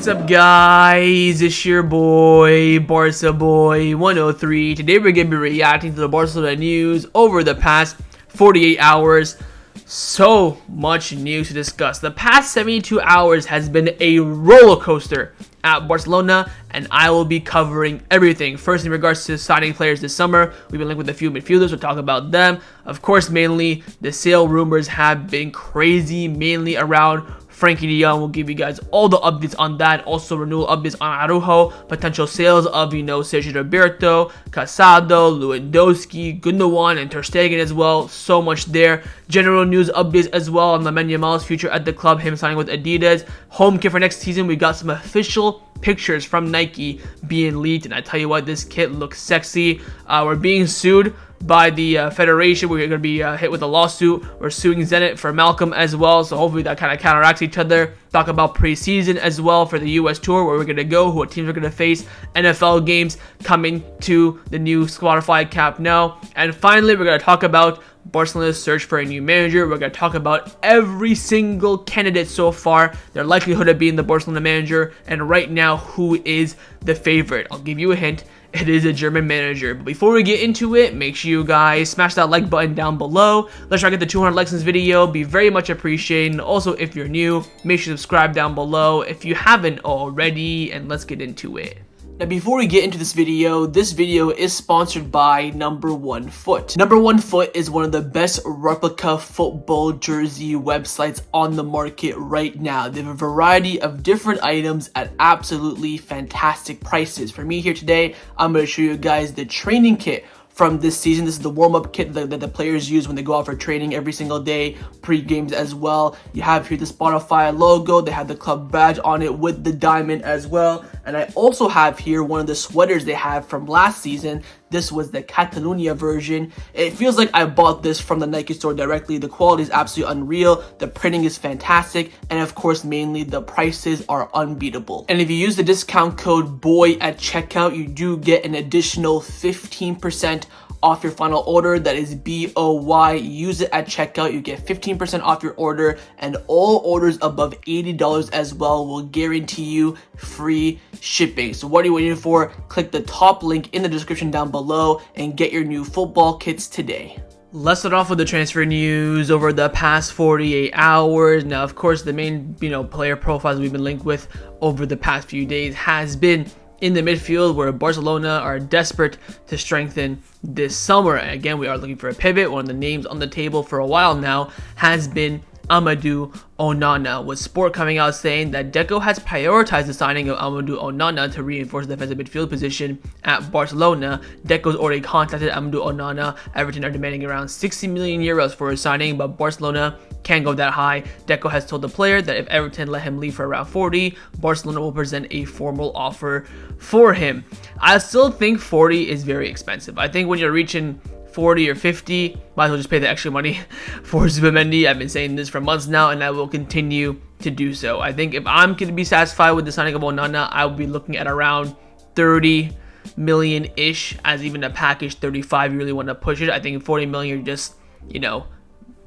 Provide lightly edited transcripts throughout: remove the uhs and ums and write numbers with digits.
up, guys? It's your boy, Barca Boy 103. Today we're going to be reacting to the Barcelona news over the past 48 hours. So much news to discuss. The past 72 hours has been a roller coaster at Barcelona, and I will be covering everything. First, in regards to signing players this summer, we've been linked with a few midfielders. We'll talk about them. Of course, mainly the sale rumors have been crazy, mainly around Frenkie de Jong. Will give you guys all the updates on that. Also, renewal updates on Araujo, potential sales of, Sergio Roberto, Casado, Lewandowski, Gundogan, and Ter Stegen as well. So much there. General news updates as well on Lamine Yamal's future at the club, him signing with Adidas. Home kit for next season. We got some official pictures from Nike being leaked, and I tell you what, this kit looks sexy. We're being sued by the federation. We're going to be hit with a lawsuit. We're suing Zenit for Malcolm as well, so hopefully that kind of counteracts each other. Talk about preseason as well for the US tour, where we're going to go, who teams are going to face, NFL games coming to the new Spotify Camp Nou. And finally, we're going to talk about Barcelona's search for a new manager. We're going to talk about every single candidate so far, their likelihood of being the Barcelona manager, and right now, who is the favorite. I'll give you a hint. It is a German manager. But before we get into it, make sure you guys smash that like button down below. Let's try to get the 200 likes in this video. Be very much appreciated. And also, if you're new, make sure to subscribe down below if you haven't already. And let's get into it. Now, before we get into this video is sponsored by Number One Foot. Number One Foot is one of the best replica football jersey websites on the market right now. They have a variety of different items at absolutely fantastic prices. For me here today, I'm going to show you guys the training kit from this season. This is the warm-up kit that the players use when they go out for training every single day, pre-games as well. You have here the Spotify logo. They have the club badge on it with the diamond as well. And I also have here one of the sweaters they have from last season. This was the Catalunya version. It feels like I bought this from the Nike store directly. The quality is absolutely unreal. The printing is fantastic. And of course, mainly the prices are unbeatable. And if you use the discount code BOY at checkout, you do get an additional 15% off your final order. That is BOY. Use it at checkout. You get 15% off your order, and all orders above $80 as well will guarantee you free shipping. So what are you waiting for? Click the top link in the description down below and get your new football kits today. Let's start off with the transfer news over the past 48 hours. Now, of course, the main player profiles we've been linked with over the past few days has been in the midfield, where Barcelona are desperate to strengthen this summer. Again, we are looking for a pivot. One of the names on the table for a while now has been Amadou Onana, with Sport coming out saying that Deco has prioritized the signing of Amadou Onana to reinforce the defensive midfield position at Barcelona. Deco's already contacted Amadou Onana. Everton are demanding around 60 million euros for his signing, but Barcelona can't go that high. Deco has told the player that if Everton let him leave for around 40, Barcelona will present a formal offer for him. I still think 40 is very expensive. I think when you're reaching 40 or 50, might as well just pay the extra money for Zubimendi. I've been saying this for months now, and I will continue to do so. I think if I'm going to be satisfied with the signing of Onana, I will be looking at around 30 million-ish as even a package. 35, you really want to push it. I think 40 million, you're just,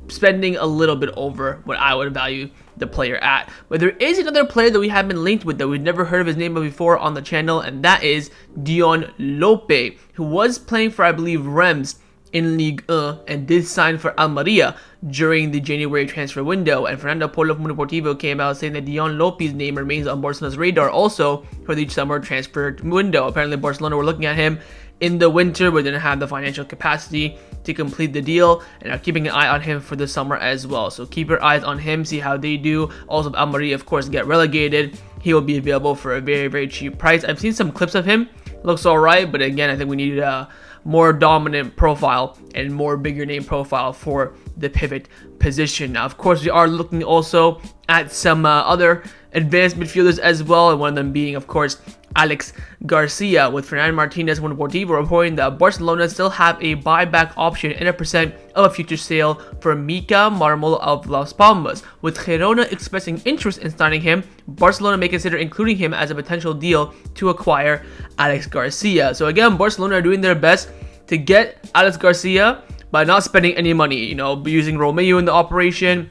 spending a little bit over what I would value the player at. But there is another player that we have been linked with that we've never heard of his name before on the channel, and that is Joan Laporta, who was playing for, I believe, Reims in Liga and did sign for Almeria during the January transfer window. And Fernando Polo from Deportivo came out saying that Joan Laporta's name remains on Barcelona's radar also for the summer transfer window. Apparently Barcelona were looking at him in the winter, but didn't have the financial capacity to complete the deal, and are keeping an eye on him for the summer as well. So keep your eyes on him, see how they do. Also, if Almeria, of course, get relegated, he will be available for a very, very cheap price. I've seen some clips of him. Looks alright, but again, I think we need a more dominant profile and more bigger name profile for the pivot position. Now, of course, we are looking also at some other advanced midfielders as well, and one of them being, of course, Aleix Garcia, with Fernando Martinez from Deportivo reporting that Barcelona still have a buyback option and a percent of a future sale for Mikel Arteta of Las Palmas. With Girona expressing interest in signing him, Barcelona may consider including him as a potential deal to acquire Aleix Garcia. So again, Barcelona are doing their best to get Aleix Garcia by not spending any money, using Romeu in the operation.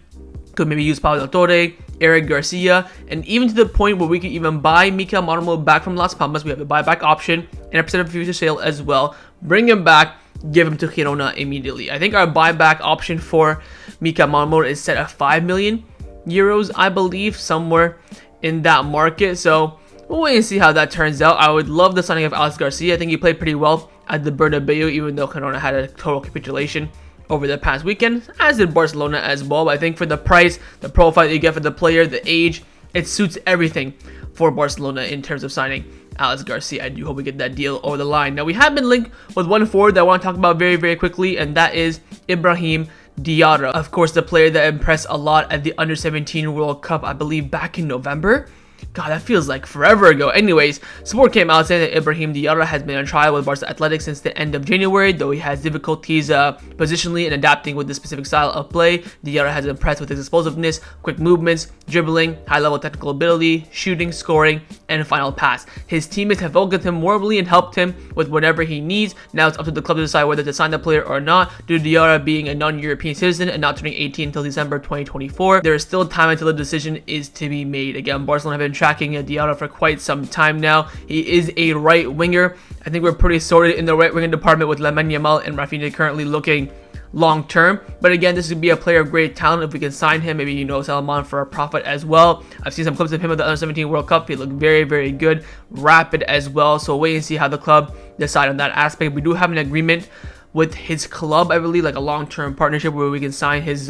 Could maybe use Pablo Torre Aleix Garcia, and even to the point where we could even buy Mikel Arteta back from Las Palmas. We have a buyback option and a percent of future sale as well. Bring him back, give him to Girona immediately. I think our buyback option for Mikel Arteta is set at 5 million euros, I believe, somewhere in that market. So we'll wait and see how that turns out. I would love the signing of Aleix Garcia. I think he played pretty well at the Bernabeu, even though Girona had a total capitulation over the past weekend, as did Barcelona as well. But I think for the price, the profile that you get for the player, the age, it suits everything for Barcelona in terms of signing Aleix Garcia. I do hope we get that deal over the line. Now, we have been linked with one forward that I want to talk about very, very quickly, and that is Ibrahim Diarra. Of course, the player that impressed a lot at the Under-17 World Cup, I believe, back in November. God, that feels like forever ago. Anyways, support came out saying that Ibrahim Diarra has been on trial with Barca Athletic since the end of January, though he has difficulties positionally and adapting with the specific style of play. Diarra has impressed with his explosiveness, quick movements, dribbling, high-level technical ability, shooting, scoring, and final pass. His teammates have welcomed him warmly and helped him with whatever he needs. Now it's up to the club to decide whether to sign the player or not, due to Diarra being a non-European citizen and not turning 18 until December 2024. There is still time until the decision is to be made. Again, Barcelona have been tracking Diarra for quite some time now. He is a right winger. I think we're pretty sorted in the right wing department with Lamine Yamal and Rafinha currently looking long term. But again, this would be a player of great talent if we can sign him. Maybe, sell him on for a profit as well. I've seen some clips of him at the Under-17 World Cup. He looked very, very good, rapid as well. So wait and see how the club decide on that aspect. We do have an agreement with his club, I believe, like a long-term partnership where we can sign his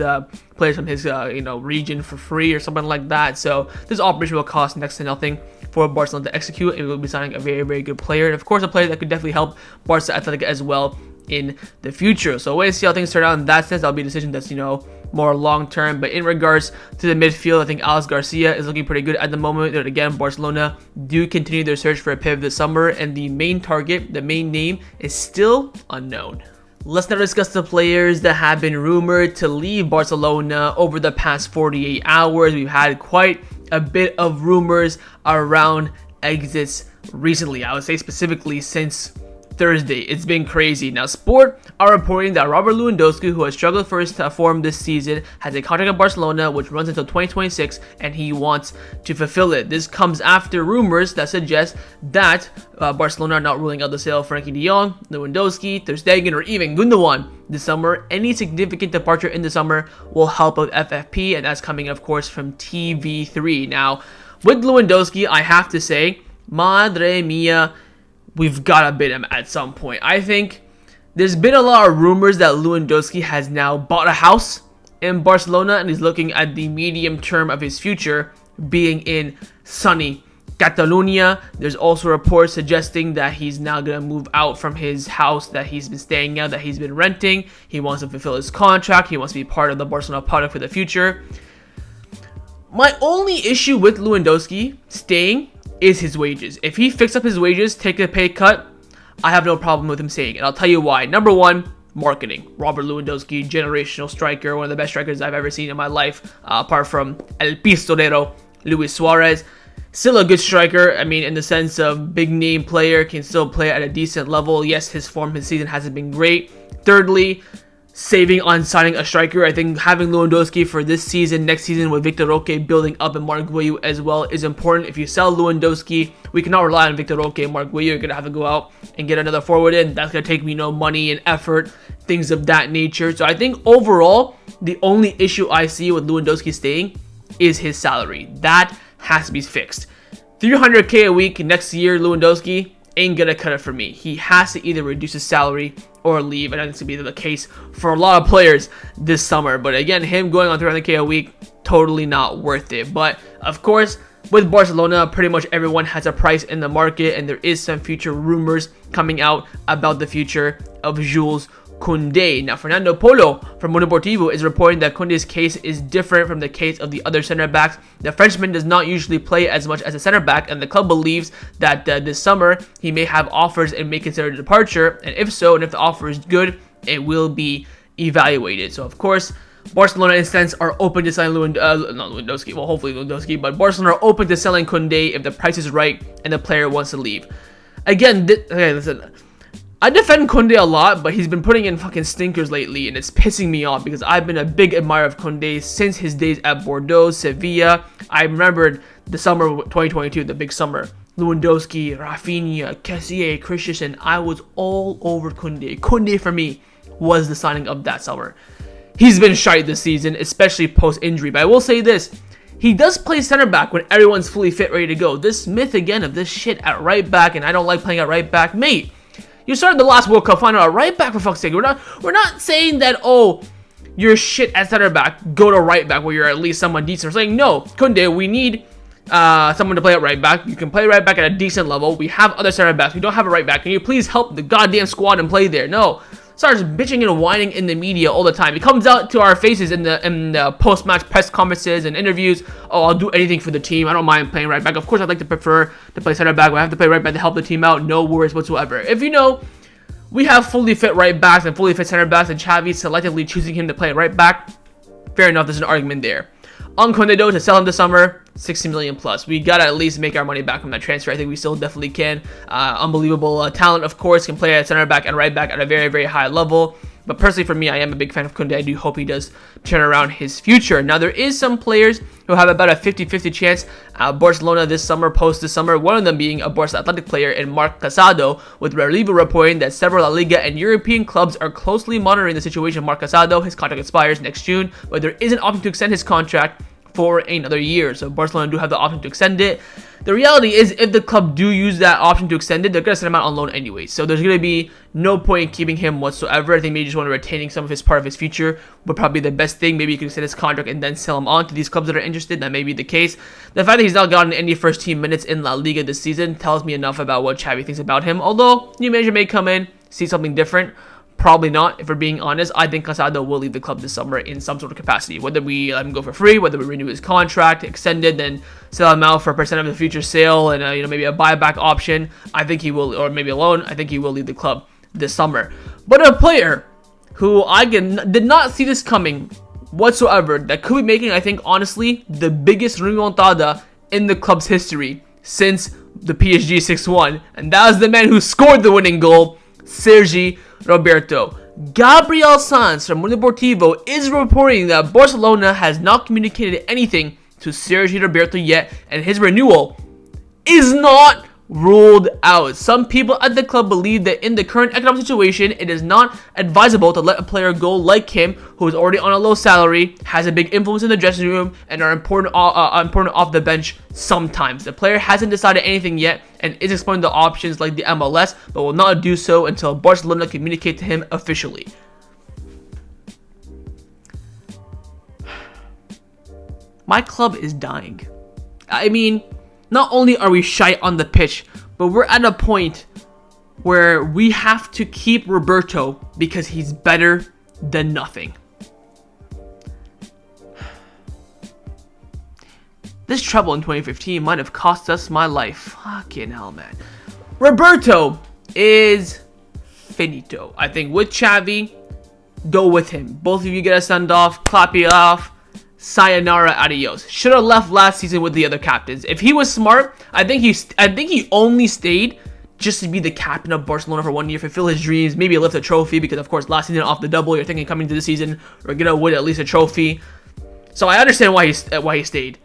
players from his region for free or something like that. So this operation will cost next to nothing for Barcelona to execute, and we'll be signing a very, very good player, and of course a player that could definitely help Barca Athletic as well in the future. So wait and see how things turn out in that sense. That'll be a decision that's more long-term. But in regards to the midfield, I think Aleix Garcia is looking pretty good at the moment. But again, Barcelona do continue their search for a pivot this summer, and the main target, the main name, is still unknown. Let's now discuss the players that have been rumored to leave Barcelona over the past 48 hours. We've had quite a bit of rumors around exits recently. I would say specifically since Thursday. It's been crazy. Now, Sport are reporting that Robert Lewandowski, who has struggled for his form this season, has a contract at Barcelona which runs until 2026, and he wants to fulfill it. This comes after rumors that suggest that Barcelona are not ruling out the sale of Frenkie de Jong, Lewandowski, Ter Stegen, or even Gundogan this summer. Any significant departure in the summer will help out FFP, and that's coming, of course, from TV3. Now, with Lewandowski, I have to say, madre mia, we've got to bid him at some point. I think there's been a lot of rumors that Lewandowski has now bought a house in Barcelona and he's looking at the medium term of his future being in sunny Catalonia. There's also reports suggesting that he's now going to move out from his house that he's been staying at, that he's been renting. He wants to fulfill his contract. He wants to be part of the Barcelona product for the future. My only issue with Lewandowski staying is his wages. If he fixes up his wages, take a pay cut, I have no problem with him staying. And I'll tell you why. Number one, marketing. Robert Lewandowski, generational striker, one of the best strikers I've ever seen in my life, apart from El Pistolero, Luis Suarez. Still a good striker, I mean, in the sense of big name player, can still play at a decent level. Yes, his form this season hasn't been great. Thirdly, saving on signing a striker. I think having Lewandowski for this season, next season with Victor Roque building up and Marc as well is important. If you sell Lewandowski, we cannot rely on Victor Roque and Marc. You're going to have to go out and get another forward in. That's going to take money and effort, things of that nature. So I think overall, the only issue I see with Lewandowski staying is his salary. That has to be fixed. 300K a week next year, Lewandowski ain't gonna cut it for me. He has to either reduce his salary or leave, and that's gonna be the case for a lot of players this summer. But again, him going on 300K a week, totally not worth it. But of course, with Barcelona, pretty much everyone has a price in the market, and there is some future rumors coming out about the future of Jules Kounde. Now, Fernando Polo from Mundo Deportivo is reporting that Kounde's case is different from the case of the other center backs. The Frenchman does not usually play as much as a center back, and the club believes that this summer he may have offers and may consider departure. And if so, and if the offer is good, it will be evaluated. So, of course, Barcelona in sense are open to selling Lewandowski. Well, hopefully Lewandowski, but Barcelona are open to selling Kounde if the price is right and the player wants to leave. Again, okay, listen. I defend Kounde a lot, but he's been putting in fucking stinkers lately, and it's pissing me off because I've been a big admirer of Kounde since his days at Bordeaux, Sevilla. I remembered the summer of 2022, the big summer. Lewandowski, Rafinha, Kessié, Christensen. I was all over Kounde. Kounde for me was the signing of that summer. He's been shite this season, especially post-injury, but I will say this. He does play center back when everyone's fully fit, ready to go. This myth again of this shit at right back, and I don't like playing at right back. Mate, you started the last World Cup final at right back, for fuck's sake. We're not saying that, oh, you're shit at center back, go to right back where you're at least someone decent. We're saying, no, Kounde, we need someone to play at right back. You can play right back at a decent level. We have other center backs. We don't have a right back. Can you please help the goddamn squad and play there? No. Starts bitching and whining in the media all the time. He comes out to our faces in the post-match press conferences and interviews. Oh, I'll do anything for the team. I don't mind playing right back. Of course, I'd like to prefer to play center back. But I have to play right back to help the team out. No worries whatsoever. If you know, we have fully fit right backs and fully fit center backs, and Xavi selectively choosing him to play right back. Fair enough. There's an argument there. On Kounde, though, to sell him this summer, 60 million plus. We gotta at least make our money back from that transfer. I think we still definitely can. Unbelievable talent, of course, can play at center back and right back at a very, very high level. But personally, for me, I am a big fan of Kounde. I do hope he does turn around his future. Now, there is some players who have about a 50-50 chance at Barcelona this summer, post this summer. One of them being a Barca Athletic player in Marc, with Renewal reporting that several La Liga and European clubs are closely monitoring the situation of Marc. His contract expires next June, but there is an option to extend his contract for another year. So Barcelona do have the option to extend it. The reality is, if the club do use that option to extend it, they're going to send him out on loan anyway. So there's going to be no point in keeping him whatsoever. I think maybe just want to retaining some of his part of his future would probably be the best thing. Maybe you can extend his contract and then sell him on to these clubs that are interested. That may be the case. The fact that he's not gotten any first team minutes in La Liga this season tells me enough about what Xavi thinks about him. Although, new manager may come in, see something different. Probably not, if we're being honest. I think Casado will leave the club this summer in some sort of capacity. Whether we let him go for free, whether we renew his contract, extend it, then sell him out for a percent of the future sale, and maybe a buyback option. I think he will, or maybe a loan. I think he will leave the club this summer. But a player who I did not see this coming whatsoever, that could be making, I think, honestly, the biggest remontada in the club's history since the PSG 6-1, and that was the man who scored the winning goal, Sergi Roberto. Gabriel Sanz from Mundo Deportivo is reporting that Barcelona has not communicated anything to Sergi Roberto yet, and his renewal is not ruled out. Some people at the club believe that in the current economic situation, it is not advisable to let a player go like him, who is already on a low salary, has a big influence in the dressing room, and are important off the bench sometimes. The player hasn't decided anything yet and is exploring the options like the MLS, but will not do so until Barcelona communicate to him officially. My club is dying. I mean, not only are we shy on the pitch, but we're at a point where we have to keep Roberto because he's better than nothing. This trouble in 2015 might have cost us my life. Fucking hell, man. Roberto is finito. I think with Xavi, go with him. Both of you get a send-off, clap it off. Sayonara, adios. Should have left last season with the other captains. If he was smart, I think he only stayed just to be the captain of Barcelona for 1 year, fulfill his dreams, maybe lift a trophy, because of course last season off the double, you're thinking coming to the season we're gonna win at least a trophy. So I understand why he stayed.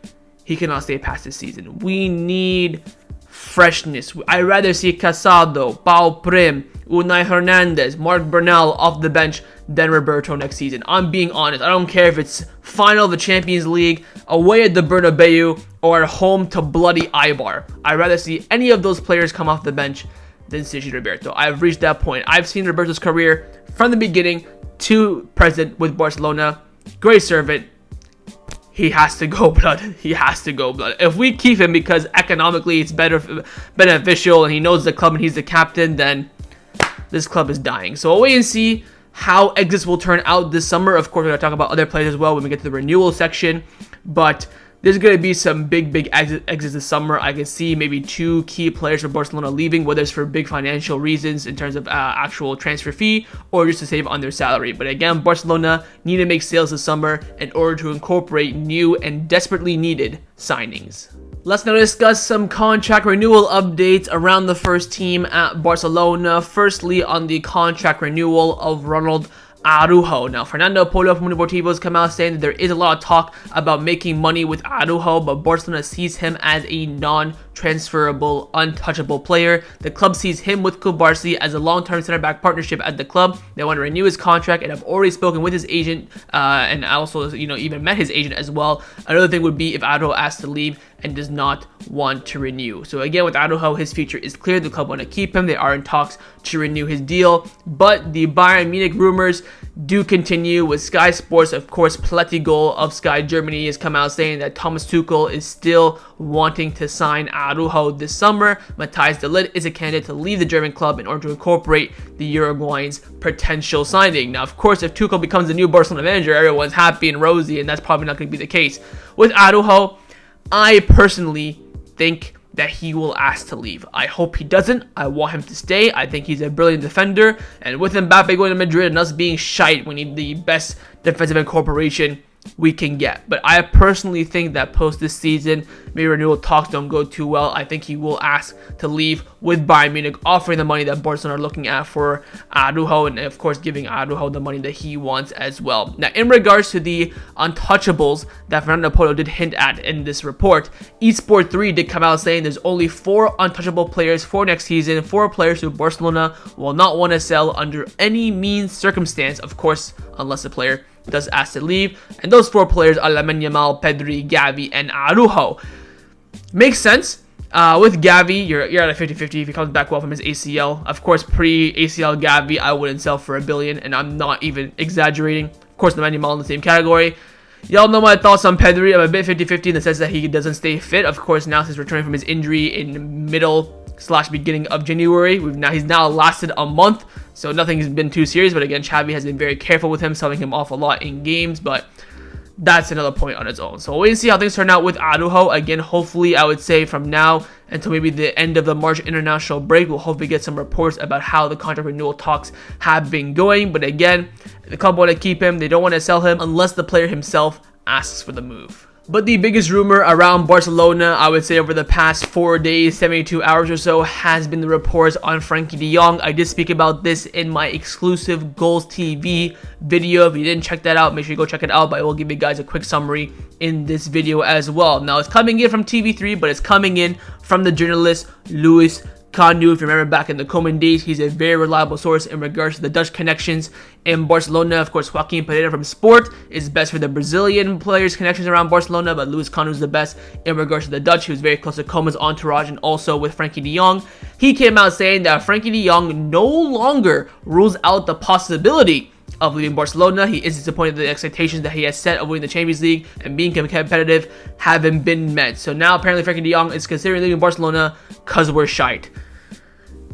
He cannot stay past this season. We need freshness. I'd rather see Casado, Pau Prim, Unai Hernandez, Marc Bernal off the bench than Roberto next season. I'm being honest. I don't care if it's final of the Champions League, away at the Bernabeu, or at home to bloody Eibar. I'd rather see any of those players come off the bench than Sergi Roberto. I've reached that point. I've seen Roberto's career from the beginning to present with Barcelona. Great servant. He has to go, blood. He has to go, blood. If we keep him because economically it's beneficial and he knows the club and he's the captain, then this club is dying. So we'll wait and see how exits will turn out this summer. Of course, we're going to talk about other players as well when we get to the renewal section. But there's going to be some big exits this summer. I can see maybe 2 key players for Barcelona leaving, whether it's for big financial reasons in terms of actual transfer fee or just to save on their salary. But again, Barcelona need to make sales this summer in order to incorporate new and desperately needed signings. Let's now discuss some contract renewal updates around the first team at Barcelona. Firstly, on the contract renewal of Ronald Araujo. Now, Fernando Polo from Deportivo has come out saying that there is a lot of talk about making money with Araujo, but Barcelona sees him as a non-transferable, untouchable player. The club sees him with Cubarsi as a long-term center-back partnership at the club. They want to renew his contract, and I've already spoken with his agent, and I also, even met his agent as well. Another thing would be if Araujo asks to leave and does not want to renew. So again, with Araujo, his future is clear. The club want to keep him. They are in talks to renew his deal, but the Bayern Munich rumors do continue with Sky Sports. Of course, Plättigol of Sky Germany has come out saying that Thomas Tuchel is still wanting to sign Araujo this summer. Matthijs de Ligt is a candidate to leave the German club in order to incorporate the Uruguayan's potential signing. Now, of course, if Tuchel becomes the new Barcelona manager, everyone's happy and rosy, and that's probably not going to be the case. With Araujo, I personally think that he will ask to leave. I hope he doesn't. I want him to stay. I think he's a brilliant defender. And with Mbappe going to Madrid and us being shite, we need the best defensive incorporation we can get. But I personally think that post this season, maybe renewal talks don't go too well. I think he will ask to leave with Bayern Munich, offering the money that Barcelona are looking at for Araujo, and of course giving Araujo the money that he wants as well. Now, in regards to the untouchables that Fernando Polo did hint at in this report, Esport 3 did come out saying there's only 4 untouchable players for next season, 4 players who Barcelona will not want to sell under any means, circumstance, of course, unless the player does ask to leave, and those 4 players are Lamine Yamal, Pedri, Gavi, and Araujo. Makes sense. With Gavi, you're at a 50-50 if he comes back well from his ACL. Of course, pre-ACL Gavi, I wouldn't sell for $1 billion, and I'm not even exaggerating. Of course, Lamine Yamal in the same category. Y'all know my thoughts on Pedri. I'm a bit 50-50 in the sense that he doesn't stay fit. Of course, now since returning from his injury in middle/beginning of January, he's now lasted a month, so nothing has been too serious. But again, Xavi has been very careful with him, selling him off a lot in games, but that's another point on its own. So we'll wait and see how things turn out with Araujo. Again, hopefully, I would say from now until maybe the end of the March international break, we'll hopefully get some reports about how the contract renewal talks have been going. But again, the club want to keep him. They don't want to sell him unless the player himself asks for the move. But the biggest rumor around Barcelona, I would say over the past 4 days, 72 hours or so, has been the reports on Frenkie de Jong. I did speak about this in my exclusive Goals TV video. If you didn't check that out, make sure you go check it out, but I will give you guys a quick summary in this video as well. Now, it's coming in from TV3, but it's coming in from the journalist Luis Kounde. If you remember back in the Koeman days, he's a very reliable source in regards to the Dutch connections in Barcelona. Of course, Joaquim Pereira from Sport is best for the Brazilian players' connections around Barcelona, but Luis Kounde is the best in regards to the Dutch. He was very close to Koeman's entourage and also with Frenkie de Jong. He came out saying that Frenkie de Jong no longer rules out the possibility of leaving Barcelona. He is disappointed that the expectations that he has set of winning the Champions League and being competitive haven't been met. So now apparently Frenkie de Jong is considering leaving Barcelona because we're shite.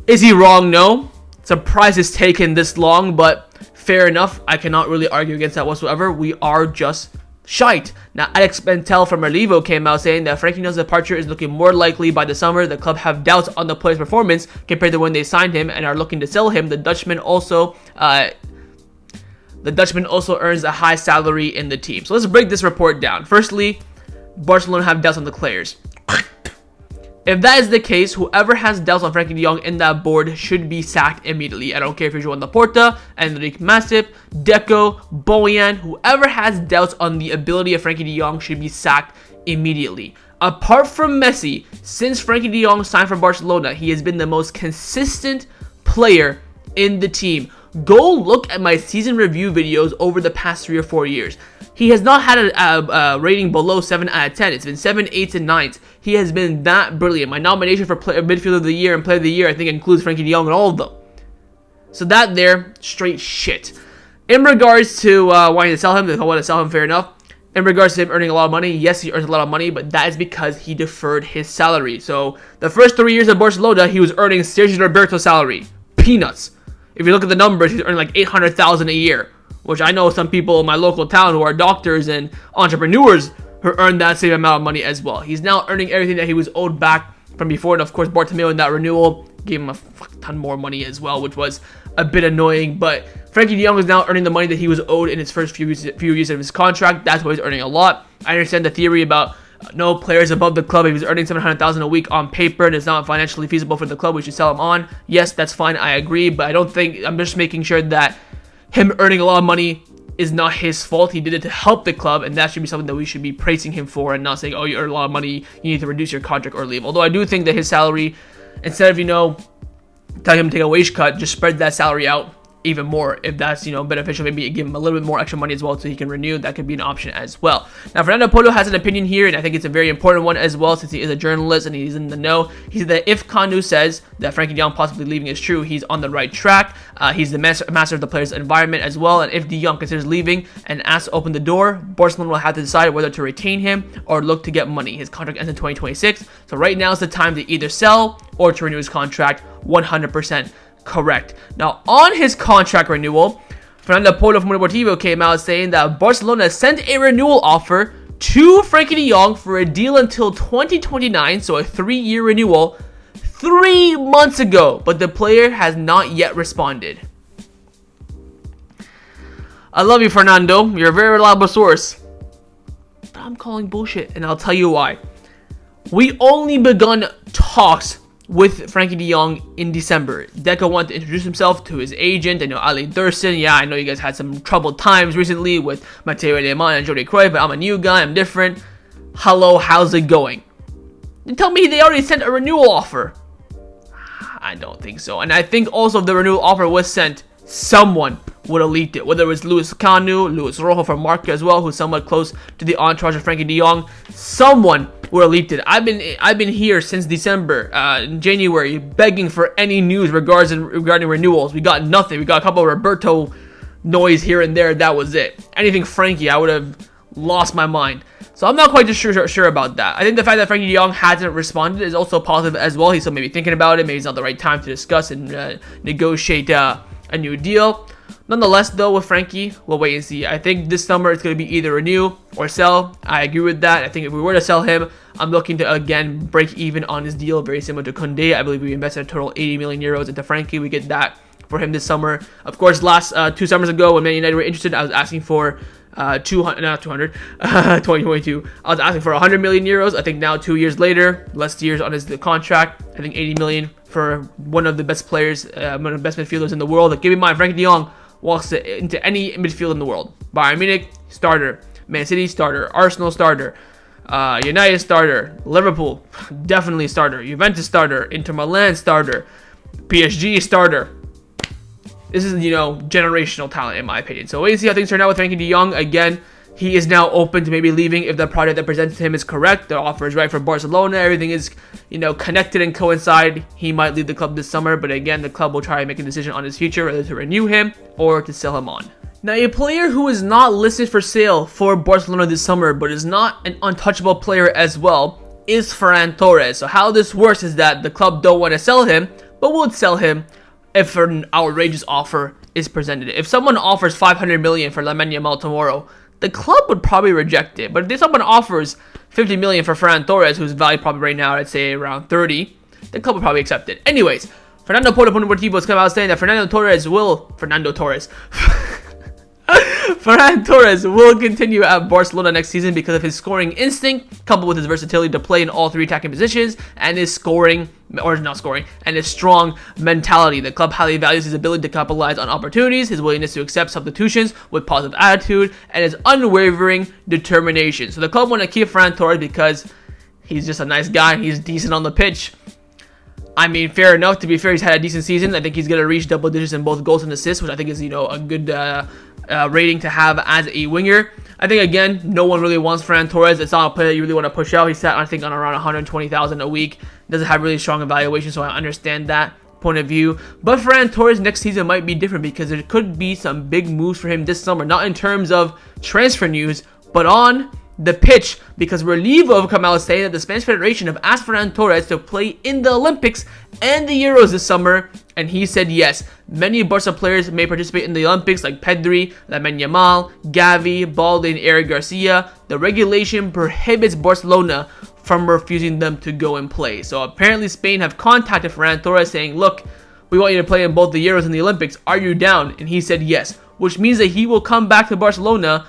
Is he wrong? No. Surprised it's taken this long, but fair enough. I cannot really argue against that whatsoever. We are just shite. Now, Alex Bentel from Relevo came out saying that Frenkie de Jong's departure is looking more likely by the summer. The club have doubts on the player's performance compared to when they signed him and are looking to sell him. The Dutchman also earns a high salary in the team. So let's break this report down. Firstly, Barcelona have doubts on the players. If that is the case, whoever has doubts on Frenkie de Jong in that board should be sacked immediately. I don't care if you're Joan Laporta, Enrique Masip, Deco, Boyan, whoever has doubts on the ability of Frenkie de Jong should be sacked immediately. Apart from Messi, since Frenkie de Jong signed for Barcelona, he has been the most consistent player in the team. Go look at my season review videos over the past 3 or 4 years. He has not had a rating below 7 out of 10. It's been 7, 8, and 9s. He has been that brilliant. My nomination for Midfielder of the Year and Player of the Year, I think, includes Frenkie de Jong and all of them. So that there, straight shit. In regards to wanting to sell him, if I want to sell him, fair enough. In regards to him earning a lot of money, yes, he earns a lot of money, but that is because he deferred his salary. So the first 3 years of Barcelona, he was earning Sergio Roberto's salary. Peanuts. If you look at the numbers, he's earning like $800,000 a year, which I know some people in my local town who are doctors and entrepreneurs earned that same amount of money as well. He's now earning everything that he was owed back from before. And of course, Bartomeu in that renewal gave him a fuck ton more money as well, which was a bit annoying. But Frenkie de Jong is now earning the money that he was owed in his first few years of his contract. That's why he's earning a lot. I understand the theory about no players above the club. He was earning $700,000 a week on paper and it's not financially feasible for the club. We should sell him on. Yes, that's fine. I agree. But I don't think, I'm just making sure that him earning a lot of money is not his fault. He did it to help the club, and that should be something that we should be praising him for and not saying, oh, you earn a lot of money, you need to reduce your contract or leave. Although I do think that his salary, instead of, telling him to take a wage cut, just spread that salary out even more. If that's, beneficial, maybe give him a little bit more extra money as well so he can renew. That could be an option as well. Now, Fernando Polo has an opinion here, and I think it's a very important one as well, since he is a journalist and he's in the know. He said that if Kounde says that Frenkie de Jong possibly leaving is true, he's on the right track. He's the master of the player's environment as well, and if de Jong considers leaving and asks to open the door, Barcelona will have to decide whether to retain him or look to get money. His contract ends in 2026, so right now is the time to either sell or to renew his contract. 100% correct. Now, on his contract renewal, Fernando Polo from Deportivo came out saying that Barcelona sent a renewal offer to Frenkie de Jong for a deal until 2029, so a 3-year renewal, 3 months ago, but the player has not yet responded. I love you, Fernando. You're a very reliable source. But I'm calling bullshit, and I'll tell you why. We only begun talks with Frenkie de Jong in December. Deco wanted to introduce himself to his agent. I know Ali Dursun. Yeah, I know you guys had some troubled times recently with Mateo Alemán and Jordi Cruyff, but I'm a new guy. I'm different. Hello, how's it going? You tell me they already sent a renewal offer. I don't think so. And I think also if the renewal offer was sent, someone would have leaked it. Whether it was Luis Canu, Luis Araujo from Marc as well, who's somewhat close to the entourage of Frenkie de Jong. Someone would have leaked it. I've been here since December, January, begging for any news regarding renewals. We got nothing. We got a couple of Roberto noise here and there. That was it. Anything Frenkie, I would have lost my mind. So I'm not quite sure about that. I think the fact that Frenkie de Jong hasn't responded is also positive as well. He's still maybe thinking about it. Maybe it's not the right time to discuss and negotiate a new deal. Nonetheless, though, with Frenkie, we'll wait and see. I think this summer it's going to be either renew or sell. I agree with that. I think if we were to sell him, I'm looking to, again, break even on his deal, very similar to Kounde. I believe we invested a total 80 million euros into Frenkie. We get that for him this summer. Of course, last 2 summers ago, when Man United were interested, I was asking for 2022. I was asking for 100 million euros. I think now 2 years later, less years on his contract, I think 80 million for one of the best players, one of the best midfielders in the world. Like, give me mine. Frenkie de Jong walks into any midfield in the world. Bayern Munich, starter. Man City, starter. Arsenal, starter. United, starter. Liverpool, definitely starter. Juventus, starter. Inter Milan, starter. PSG, starter. This is, generational talent in my opinion. So wait and see how things turn out with Frenkie de Jong. Again, he is now open to maybe leaving if the project that presented to him is correct. The offer is right for Barcelona. Everything is, connected and coincide. He might leave the club this summer, but again, the club will try and make a decision on his future, whether to renew him or to sell him on. Now, a player who is not listed for sale for Barcelona this summer, but is not an untouchable player as well, is Ferran Torres. So how this works is that the club don't want to sell him, but would sell him if an outrageous offer is presented. If someone offers 500 million for Lamine Yamal tomorrow, the club would probably reject it. But if someone offers 50 million for Ferran Torres, who's valued probably right now, I'd say around 30, the club would probably accept it. Anyways, Fernando Polo from Deportivo has come out saying that Ferran Torres will continue at Barcelona next season because of his scoring instinct, coupled with his versatility to play in all 3 attacking positions, and his strong mentality. The club highly values his ability to capitalize on opportunities, his willingness to accept substitutions with positive attitude, and his unwavering determination. So the club want to keep Ferran Torres because he's just a nice guy. He's decent on the pitch. I mean, fair enough. To be fair, he's had a decent season. I think he's going to reach double digits in both goals and assists, which I think is, a good rating to have as a winger. I think, again, no one really wants Ferran Torres. It's not a player that you really want to push out. He's sat, I think, on around 120,000 a week. Doesn't have really strong evaluation, so I understand that point of view. But Ferran Torres next season might be different because there could be some big moves for him this summer. Not in terms of transfer news, but on the pitch, because Renewal have come out saying that the Spanish Federation have asked Ferran Torres to play in the Olympics and the Euros this summer, and he said yes. Many Barca players may participate in the Olympics, like Pedri, Lamine Yamal, Gavi, Balde, and Aleix Garcia. The regulation prohibits Barcelona from refusing them to go and play. So apparently Spain have contacted Ferran Torres saying, look, we want you to play in both the Euros and the Olympics. Are you down? And he said yes, which means that he will come back to Barcelona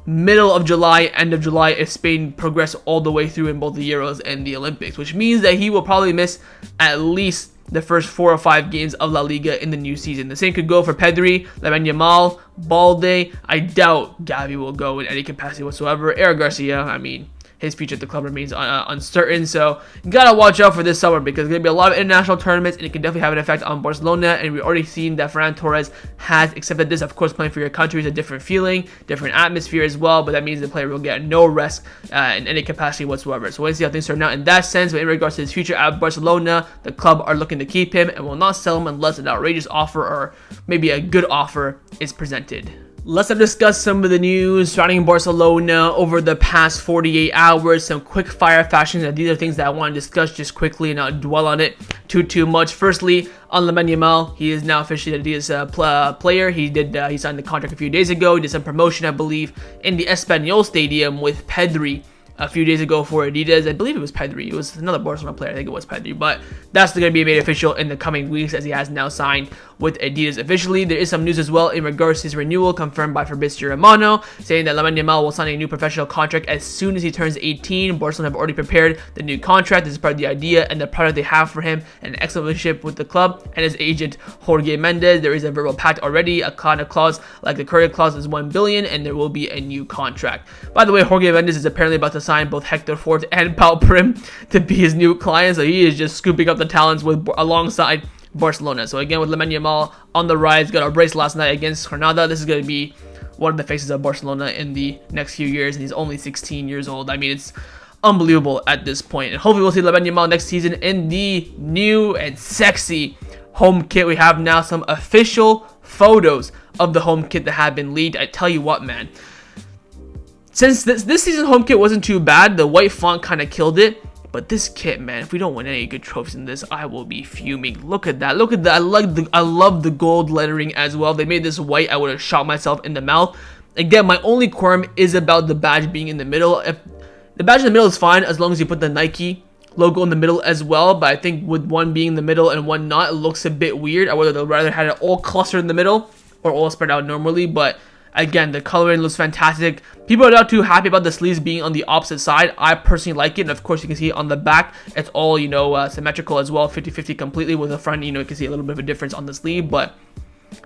middle of July, end of July, if Spain progress all the way through in both the Euros and the Olympics, which means that he will probably miss at least the first 4 or 5 games of La Liga in the new season. The same could go for Pedri, Lamine Yamal, Balde. I doubt Gavi will go in any capacity whatsoever. Aleix Garcia, I mean, his future at the club remains uncertain, so you gotta watch out for this summer, because there's gonna be a lot of international tournaments and it can definitely have an effect on Barcelona. And we've already seen that Ferran Torres has accepted this. Of course, playing for your country is a different feeling, different atmosphere as well, but that means the player will get no rest in any capacity whatsoever. So we'll see how things turn out in that sense. But in regards to his future at Barcelona, the club are looking to keep him and will not sell him unless an outrageous offer or maybe a good offer is presented. Let's discuss some of the news surrounding Barcelona over the past 48 hours. Some quick fire fashions, and these are things that I want to discuss just quickly and not dwell on it too much. Firstly, on Lamine Yamal, he is now officially an Adidas player. He signed the contract a few days ago. He did some promotion, I believe, in the Espanyol Stadium with Pedri a few days ago for Adidas. I believe it was Pedri. It was another Barcelona player. I think it was Pedri. But that's going to be made official in the coming weeks, as he has now signed with Adidas officially. There is some news as well in regards to his renewal, confirmed by Fabrizio Romano, saying that Lamine Yamal will sign a new professional contract as soon as he turns 18. Barcelona have already prepared the new contract. This is part of the idea and the product they have for him, and an excellent relationship with the club and his agent Jorge Mendes. There is a verbal pact already, a kind of clause like the current clause is 1 billion, and there will be a new contract. By the way, Jorge Mendes is apparently about to sign both Hector Fort and Pau Prim to be his new clients, so he is just scooping up the talents alongside Barcelona. So again, with Lamine Yamal on the rise, got a brace last night against Granada. This is going to be one of the faces of Barcelona in the next few years, and he's only 16 years old. I mean, it's unbelievable at this point. And hopefully we'll see Lamine Yamal next season in the new and sexy home kit. We have now some official photos of the home kit that have been leaked. I tell you what, man, since this season's home kit wasn't too bad, the white font kind of killed it. But this kit, man, if we don't win any good trophies in this, I will be fuming. Look at that. Look at that. I love the gold lettering as well. They made this white. I would have shot myself in the mouth. Again, my only qualm is about the badge being in the middle. If the badge in the middle is fine as long as you put the Nike logo in the middle as well. But I think with one being in the middle and one not, it looks a bit weird. I would have rather had it all clustered in the middle or all spread out normally. But again, the coloring looks fantastic. People are not too happy about the sleeves being on the opposite side. I personally like it. And of course, you can see on the back, it's all, symmetrical as well. 50-50 completely. With the front, you can see a little bit of a difference on the sleeve. But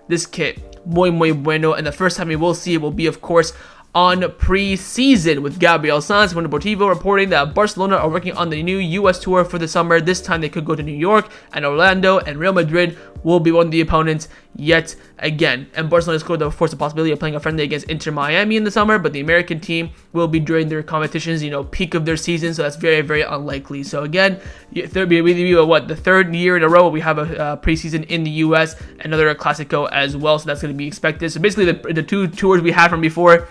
this kit, muy bueno. And the first time we will see it will be, of course, on pre-season, with Gabriel Sanz from Deportivo reporting that Barcelona are working on the new US tour for the summer. This time they could go to New York, and Orlando and Real Madrid will be one of the opponents yet again. And Barcelona scored, of course, the possibility of playing a friendly against Inter Miami in the summer, but the American team will be during their competitions, peak of their season, so that's very, very unlikely. So again, the third year in a row we have a preseason in the US, another Clasico as well, so that's going to be expected. So basically the two tours we had from before,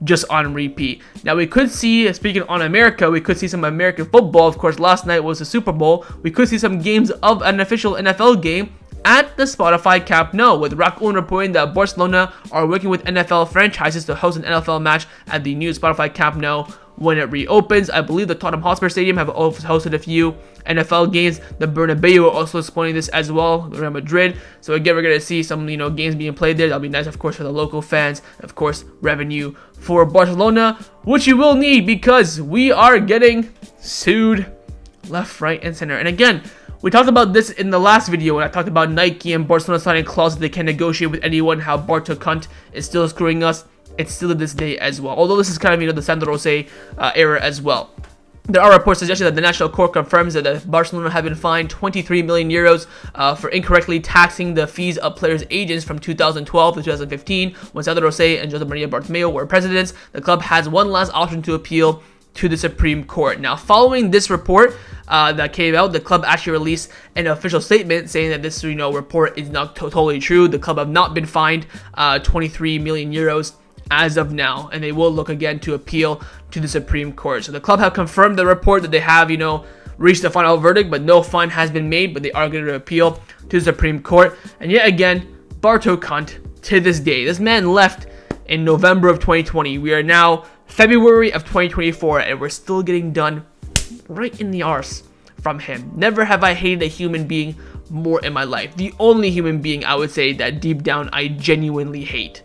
just on repeat. Now we could see, speaking on America, we could see some American football. Of course, last night was the Super Bowl. We could see some games of an official NFL game at the Spotify Camp Nou, with Raul reporting that Barcelona are working with NFL franchises to host an NFL match at the new Spotify Camp Nou when it reopens. I believe the Tottenham Hotspur Stadium have hosted a few NFL games. The Bernabeu are also explaining this as well, Real Madrid. So again, we're going to see some games being played there. That'll be nice, of course, for the local fans. Of course, revenue for Barcelona, which you will need because we are getting sued left, right, and center. And again, we talked about this in the last video when I talked about Nike and Barcelona signing clauses they can negotiate with anyone, how Barto Cunt is still screwing us. It's still to this day as well. Although this is kind of, the Sandro Rosé era as well. There are reports suggesting that the National Court confirms that Barcelona have been fined 23 million euros for incorrectly taxing the fees of players' agents from 2012 to 2015 when Sandro Rosé and José María Bartomeu were presidents. The club has one last option to appeal to the Supreme Court. Now, following this report that came out, the club actually released an official statement saying that this report is not totally true. The club have not been fined 23 million euros as of now, and they will look again to appeal to the Supreme Court. So the club have confirmed the report that they have, reached the final verdict, but no fine has been made, but they are going to appeal to the Supreme Court. And yet again, Barto cunt, to this day, this man left in November of 2020. We are now February of 2024, and we're still getting done right in the arse from him. Never have I hated a human being more in my life. The only human being I would say that deep down I genuinely hate.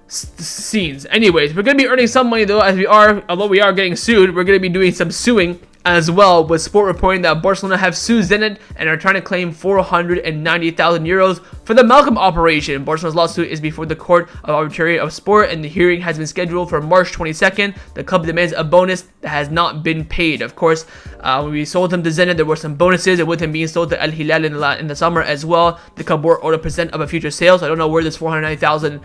Scenes. Anyways, we're going to be earning some money though, although we are getting sued, we're going to be doing some suing as well, with Sport reporting that Barcelona have sued Zenit and are trying to claim 490,000 euros for the Malcolm operation. Barcelona's lawsuit is before the Court of Arbitration of Sport, and the hearing has been scheduled for March 22nd. The club demands a bonus that has not been paid. Of course, when we sold him to Zenit, there were some bonuses, and with him being sold to Al Hilal in the summer as well, the club were owed a percent of a future sale. So I don't know where this 490,000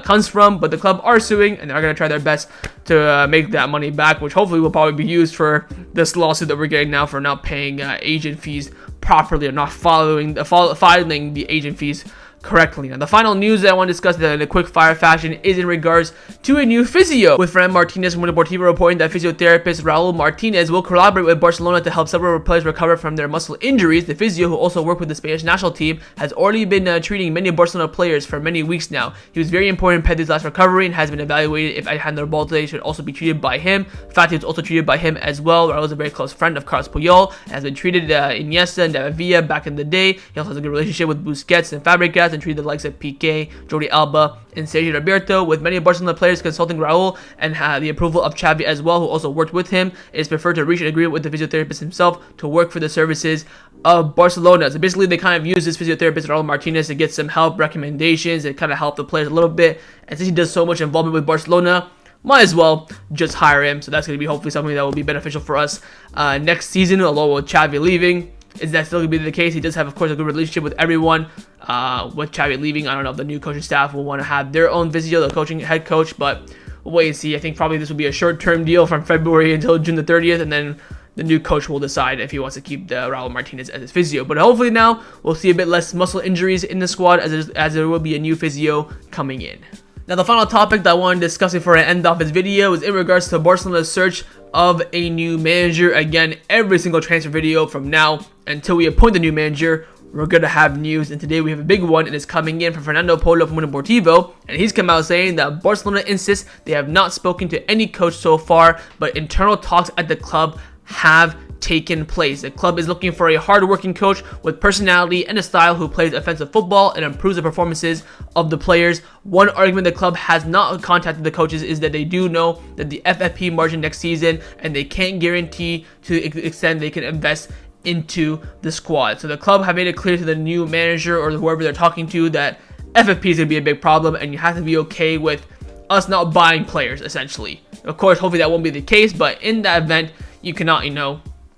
comes from, but the club are suing, and they're going to try their best to make that money back, which hopefully will probably be used for this lawsuit that we're getting now for not paying agent fees properly, or not filing the agent fees correctly. Now, the final news that I want to discuss in a quick fire fashion is in regards to a new physio, with Ferran Martinez from Deportivo reporting that physiotherapist Raul Martinez will collaborate with Barcelona to help several players recover from their muscle injuries. The physio, who also worked with the Spanish national team, has already been treating many Barcelona players for many weeks now. He was very important in Pedri's last recovery and has been evaluated if Alejandro Balde should also be treated by him. Fati was also treated by him as well. Raul is a very close friend of Carlos Puyol and has been treated Iniesta and David Villa back in the day. He also has a good relationship with Busquets and Fabregas, and treated the likes of Piqué, Jordi Alba, and Sergio Roberto, with many Barcelona players consulting Raul and the approval of Xavi as well, who also worked with him. It is preferred to reach an agreement with the physiotherapist himself to work for the services of Barcelona. So basically, they kind of use this physiotherapist, Raul Martinez, to get some help, recommendations, and kind of help the players a little bit. And since he does so much involvement with Barcelona, might as well just hire him. So that's going to be hopefully something that will be beneficial for us next season, although with Xavi leaving. Is that still going to be the case? He does have, of course, a good relationship with everyone. With Xavi leaving, I don't know if the new coaching staff will want to have their own physio, the coaching head coach, but we'll wait and see. I think probably this will be a short-term deal from February until June the 30th, and then the new coach will decide if he wants to keep the Raul Martinez as his physio. But hopefully now we'll see a bit less muscle injuries in the squad, as there will be a new physio coming in. Now, the final topic that I want to discuss before I end off this video is in regards to Barcelona's search of a new manager. Again, every single transfer video from now until we appoint the new manager, we're going to have news, and today we have a big one, and it's coming in from Fernando Polo from Deportivo, and he's come out saying that Barcelona insists they have not spoken to any coach so far, but internal talks at the club have taken place. The club is looking for a hard-working coach with personality and a style who plays offensive football and improves the performances of the players. One argument the club has not contacted the coaches is that they do know that the FFP margin next season, and they can't guarantee to the extent they can invest into the squad. So the club have made it clear to the new manager or whoever they're talking to that FFP is going to be a big problem, and you have to be okay with us not buying players, essentially. Of course, hopefully that won't be the case, but in that event, you cannot,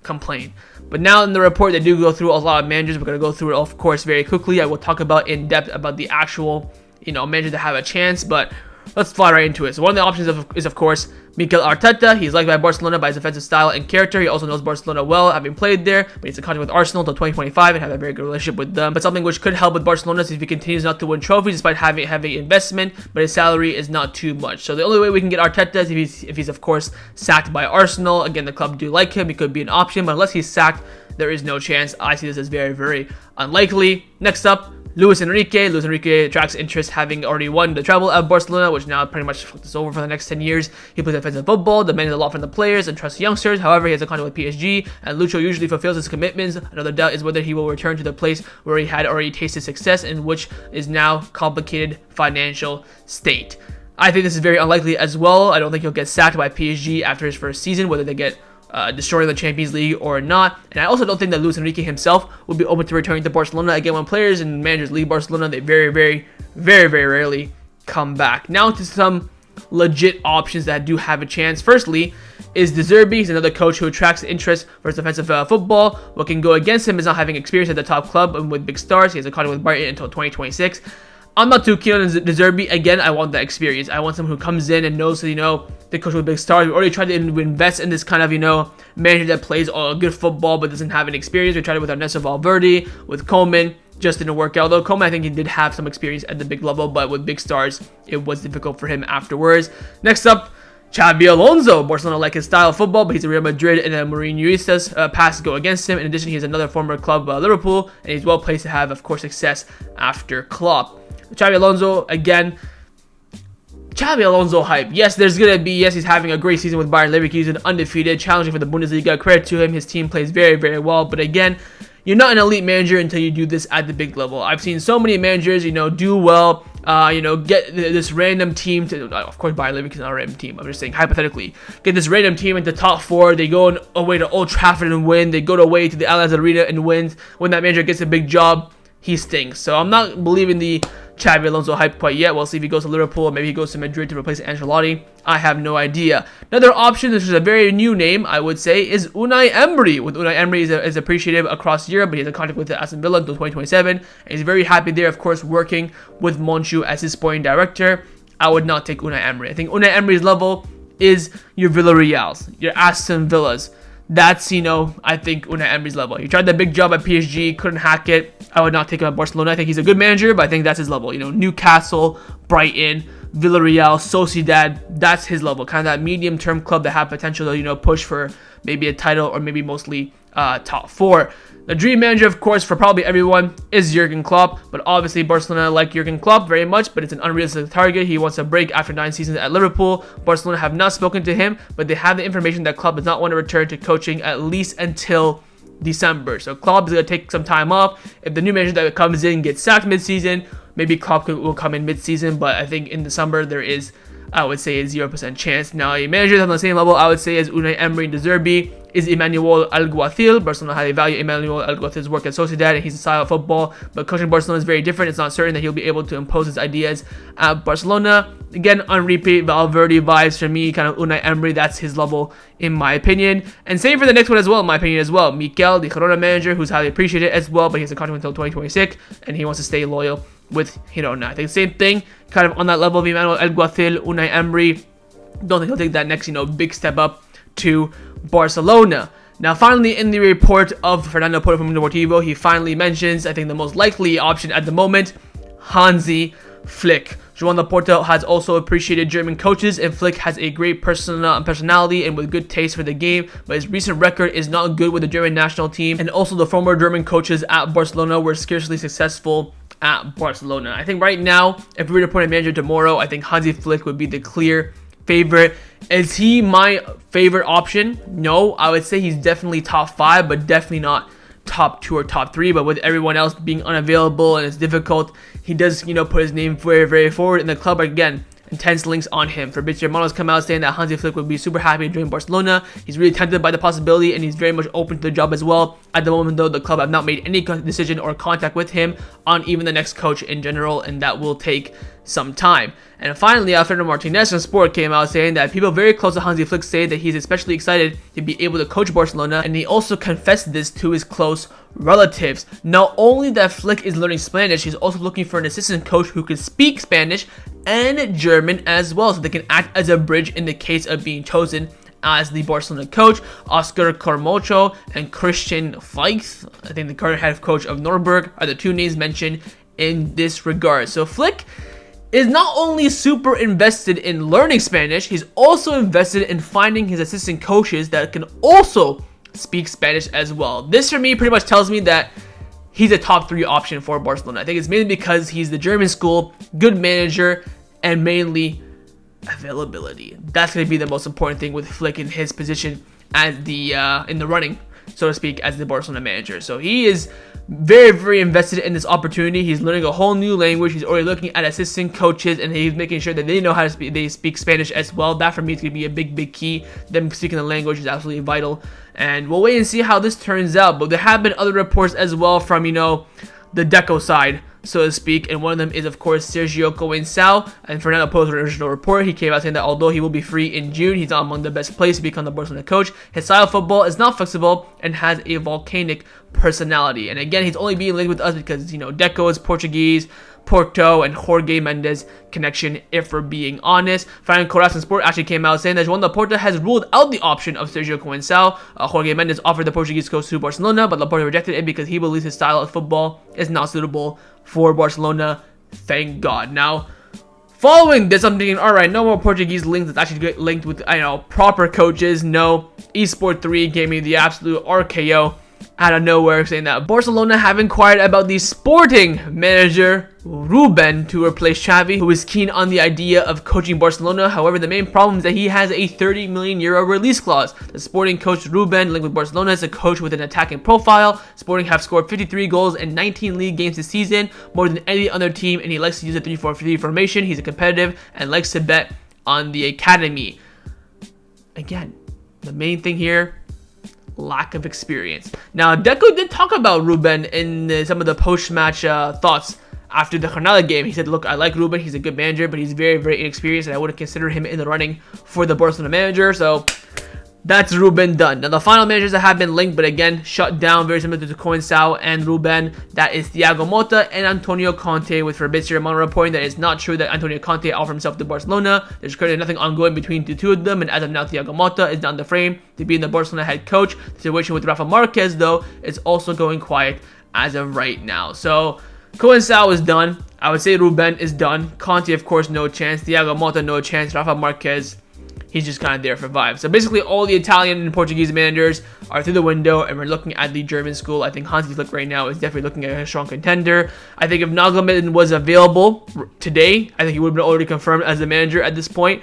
complain. But now in the report, they do go through a lot of managers. We're going to go through it, of course, very quickly. I will talk about in depth about the actual, managers that have a chance, but let's fly right into it. So one of the options is, of course, Mikel Arteta. He's liked by Barcelona by his offensive style and character. He also knows Barcelona well, having played there, but he's in contract with Arsenal until 2025 and have a very good relationship with them. But something which could help with Barcelona is if he continues not to win trophies despite having heavy investment, but his salary is not too much. So the only way we can get Arteta is if he's of course sacked by Arsenal. Again, the club do like him. He could be an option, but unless he's sacked, there is no chance. I see this as very, very unlikely. Next up, Luis Enrique. Luis Enrique attracts interest, having already won the treble at Barcelona, which now pretty much is over for the next 10 years. He plays offensive football, demands a lot from the players, and trusts youngsters. However, he has a contract with PSG, and Lucho usually fulfills his commitments. Another doubt is whether he will return to the place where he had already tasted success, and which is now complicated financial state. I think this is very unlikely as well. I don't think he'll get sacked by PSG after his first season, whether they get destroying the Champions League or not. And I also don't think that Luis Enrique himself would be open to returning to Barcelona. Again, when players and managers leave Barcelona, they very, very, very, very rarely come back. Now to some legit options that do have a chance. Firstly is De Zerbi. He's another coach who attracts interest for his defensive football. What can go against him is not having experience at the top club and with big stars. He has a contract with Brighton until 2026. I'm not too keen on De Zerbi. Again, I want that experience. I want someone who comes in and knows, the to coach with big stars. We already tried to invest in this kind of, manager that plays good football but doesn't have any experience. We tried it with Ernesto Valverde, with Koeman. Just didn't work out. Though Koeman, I think he did have some experience at the big level, but with big stars, it was difficult for him afterwards. Next up, Xabi Alonso. Barcelona like his style of football, but he's a Real Madrid and a Mourinhoista's passes go against him. In addition, he's another former club, Liverpool, and he's well placed to have, of course, success after Klopp. Xabi Alonso, again, Xabi Alonso hype. Yes, he's having a great season with Bayern Leverkusen, undefeated, challenging for the Bundesliga. Credit to him, his team plays very, very well, but again, you're not an elite manager until you do this at the big level. I've seen so many managers, do well, get this random team to, of course, Bayern Leverkusen is not a random team. I'm just saying, hypothetically, get this random team into top 4. They go away to Old Trafford and win. They go away to the Allianz Arena and win. When that manager gets a big job, he stinks. So I'm not believing the Xabi Alonso hype quite yet. We'll see if he goes to Liverpool, or maybe he goes to Madrid to replace Ancelotti. I have no idea. Another option, which is a very new name, I would say, is Unai Emery. With Unai Emery is appreciative across Europe, but he has a contract with Aston Villa until 2027, and he's very happy there, of course, working with Monchu as his sporting director. I would not take Unai Emery. I think Unai Emery's level is your Villarreals, your Aston Villas. That's, I think Unai Emery's level. He tried that big job at PSG, couldn't hack it. I would not take him at Barcelona. I think he's a good manager, but I think that's his level. Newcastle, Brighton, Villarreal, Sociedad, that's his level. Kind of that medium-term club that have potential to, push for maybe a title or maybe mostly top 4. The dream manager, of course, for probably everyone is Jurgen Klopp, but obviously Barcelona like Jurgen Klopp very much, but it's an unrealistic target. He wants a break after 9 seasons at Liverpool. Barcelona have not spoken to him, but they have the information that Klopp does not want to return to coaching at least until December. So Klopp is going to take some time off. If the new manager that comes in gets sacked mid-season, maybe Klopp will come in mid-season, but I think in December there is, I would say, a 0% chance. Now, a manager that's on the same level, I would say, as Unai Emery and De Zerbi is Emmanuel Alguacil. Barcelona highly value Emmanuel Alguacil's work at Sociedad, and he's a style of football, but coaching Barcelona is very different. It's not certain that he'll be able to impose his ideas at Barcelona. Again, on repeat, Valverde vibes for me, kind of Unai Emery, that's his level in my opinion. And same for the next one as well, in my opinion as well. Mikel, the Girona manager, who's highly appreciated as well, but he has a contract until 2026, and he wants to stay loyal with Girona. I think same thing, kind of on that level of Emmanuel Alguacil, Unai Emery. Don't think he'll take that next, big step up to Barcelona. Now, finally, in the report of Fernando Porto from Deportivo, he finally mentions, I think, the most likely option at the moment, Hansi Flick. Joan Laporta has also appreciated German coaches, and Flick has a great personality and with good taste for the game, but his recent record is not good with the German national team, and also the former German coaches at Barcelona were scarcely successful at Barcelona. I think right now, if we were to appoint a manager tomorrow, I think Hansi Flick would be the clear favorite. Is he my favorite option? No, I would say he's definitely top 5, but definitely not top 2 or top 3. But with everyone else being unavailable and it's difficult, he does, put his name very, very forward. And the club, again, intense links on him. Fabrizio Romano's come out saying that Hansi Flick would be super happy to join Barcelona. He's really tempted by the possibility, and he's very much open to the job as well. At the moment, though, the club have not made any decision or contact with him on even the next coach in general, and that will take some time. And finally, Alfredo Martinez from Sport came out saying that people very close to Hansi Flick say that he's especially excited to be able to coach Barcelona, and he also confessed this to his close relatives. Not only that Flick is learning Spanish, he's also looking for an assistant coach who can speak Spanish and German as well, so they can act as a bridge in the case of being chosen as the Barcelona coach. Oscar Cormocho and Christian Feix, I think the current head coach of Nürnberg, are the 2 names mentioned in this regard. So Flick is not only super invested in learning Spanish, he's also invested in finding his assistant coaches that can also speak Spanish as well. This for me pretty much tells me that he's a top 3 option for Barcelona. I think it's mainly because he's the German school, good manager, and mainly availability. That's going to be the most important thing with Flick in his position as the in the running, so to speak, as the Barcelona manager. So he is very, very invested in this opportunity. He's learning a whole new language. He's already looking at assistant coaches, and he's making sure that they know how to speak. They speak Spanish as well. That for me is going to be a big, big key. Them speaking the language is absolutely vital, and we'll wait and see how this turns out. But there have been other reports as well from the Deco side, so to speak, and one of them is, of course, Sérgio Conceição. And Fernando posted an original report. He came out saying that although he will be free in June, he's not among the best players to become the Barcelona coach. His style of football is not flexible and has a volcanic personality. And again, he's only being linked with us because, you know, Deco is Portuguese, Porto and Jorge Mendes connection, if we're being honest. Frank Corazon Sport actually came out saying that Joan Laporta has ruled out the option of Sérgio Conceição. Jorge Mendes offered the Portuguese coach to Barcelona, but Laporta rejected it because he believes his style of football is not suitable for Barcelona. Thank God. Now, following this, I'm thinking, alright, no more Portuguese links that's actually get linked with, proper coaches. No, Esport 3 gave me the absolute RKO out of nowhere, saying that Barcelona have inquired about the sporting manager Ruben to replace Xavi, who is keen on the idea of coaching Barcelona. However, the main problem is that he has a 30 million euro release clause. The sporting coach Ruben, linked with Barcelona, is a coach with an attacking profile. Sporting have scored 53 goals in 19 league games this season, more than any other team, and he likes to use a 3-4-3 formation. He's a competitive and likes to bet on the academy. Again, the main thing here, lack of experience. Now, Deco did talk about Ruben in some of the post-match thoughts after the Ronald game. He said, look, I like Ruben, he's a good manager, but he's very, very inexperienced, and I wouldn't consider him in the running for the Barcelona manager. So that's Ruben done. Now, the final managers that have been linked, but again, shut down, very similar to Conceição and Ruben, that is Thiago Motta and Antonio Conte, with Fabrizio Romano reporting that it's not true that Antonio Conte offered himself to Barcelona. There's currently nothing ongoing between the two of them, and as of now, Thiago Motta is not in the frame to be in the Barcelona head coach. The situation with Rafa Marquez, though, is also going quiet as of right now. So Conceição is done. I would say Ruben is done. Conte, of course, no chance. Thiago Motta, no chance. Rafa Marquez, he's just kind of there for vibes. So basically, all the Italian and Portuguese managers are through the window, and we're looking at the German school. I think Hansi Flick right now is definitely looking at a strong contender. I think if Nagelsmann was available today, I think he would have been already confirmed as the manager at this point.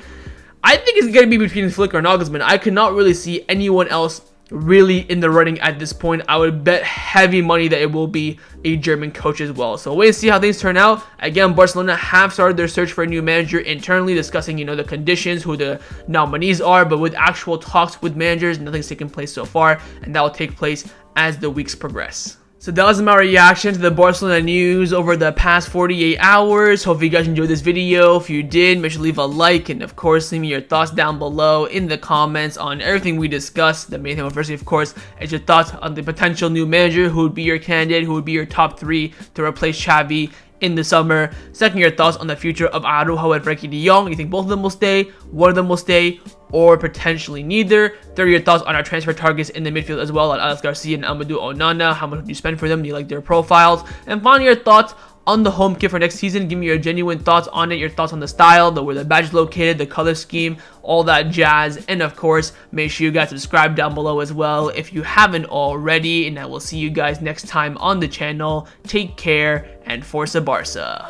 I think it's going to be between Flick or Nagelsmann. I could not really see anyone else really in the running at this point. I would bet heavy money that it will be a German coach as well. So wait and see how things turn out. Again, Barcelona have started their search for a new manager internally, discussing, the conditions, who the nominees are, but with actual talks with managers, nothing's taken place so far, and that will take place as the weeks progress. So that was my reaction to the Barcelona news over the past 48 hours. Hope you guys enjoyed this video. If you did, make sure to leave a like, and of course, leave me your thoughts down below in the comments on everything we discussed. The main thing, firstly, of course, is your thoughts on the potential new manager, who would be your candidate, who would be your top 3 to replace Xavi in the summer. Second, your thoughts on the future of Araujo and Frenkie de Jong. You think both of them will stay, one of them will stay, or potentially neither. Third, your thoughts on our transfer targets in the midfield as well, like Aleix Garcia and Amadou, Onana. How much would you spend for them? Do you like their profiles? And finally, your thoughts on the home kit for next season. Give me your genuine thoughts on it, your thoughts on the style, where the badge is located, the color scheme, all that jazz. And of course, make sure you guys subscribe down below as well if you haven't already. And I will see you guys next time on the channel. Take care, and Forza Barca.